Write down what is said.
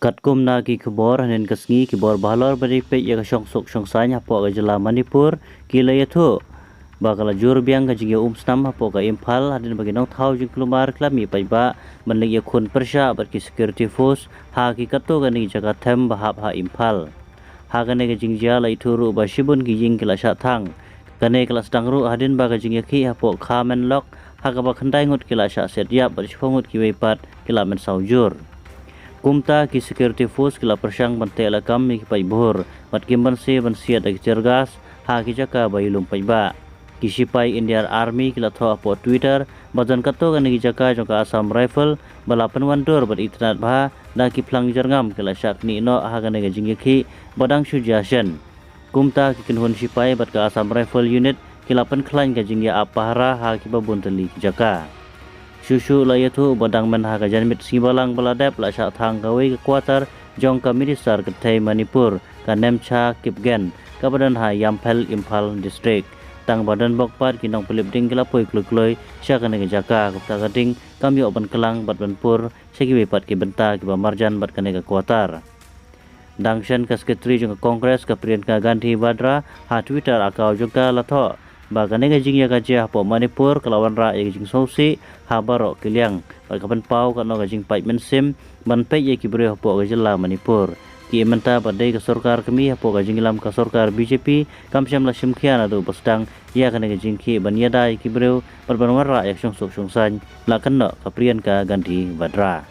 Katkum na ki kebor hanen kasngi kebor balor bari pe ya syong sok syong sanya po ga jela Manipur ki layathu bakala jur biang ga jige snam po ga Imphal hadin bagi nong thau jing klumar klami pai ba manlik ya khun persha bar ki security force ha ki kato ga ni jaga them ba ha Imphal ha ga ne ga jing ja lai thuru ba shibun ki jing kila sha thang kane kelas dangru hadin ba ga jing ya ki ha po khamen lok ha ga ba khandai ngut kila sha set ya bar shongut ki weipat kila men saujur Kumta ki security force kila persyang bante la kami ki pai bor mat kimban se ban sia dak cergas ha ki jaka bailum pai ba ki sipai Indian Army kila tho po Twitter bajan kato gan ki jaka jongka Assam Rifle balapan wandor ber internet ba da ki phlang jerngam kila syak ni no ha gan ga jing ki badang suggestion Kumta ki kinhun sipai bat ka Assam Rifle unit kila pen khlain ga jing ya apahara ha ki babun tali ki jaka Susu layatu badang men ha janmit sibalang baladep la sha thang gawe ke kuatar jong ka minister ke thai Manipur ka Nemcha Kipgen ka badan ha Yamphal Imphal district tang badan bokpat kinong pelip ding kala poi klukloi sha ka ne jaka ka ding kam yo ban kelang bat banpur segi bepat ki benta ki ba marjan bat ka ne kuatar dangshan ka sekretari jong kongres ka Priyanka Gandhi Vadra ha Twitter akau juga latho Bagane gajing ya gajah po Manipur kelawan ra ya gajing sausi habaro kiliang bagapan pau kano gajing pai mensim manpe ya kibre po gajela Manipur ki menta badai ke sarkar kami po gajing lam ka sarkar BJP kamsyam la simkhian adu pasdang ya kane gajing ki banyada kibre perbanwara ya syong sok syong san la kanno ka Priyanka Gandhi Vadra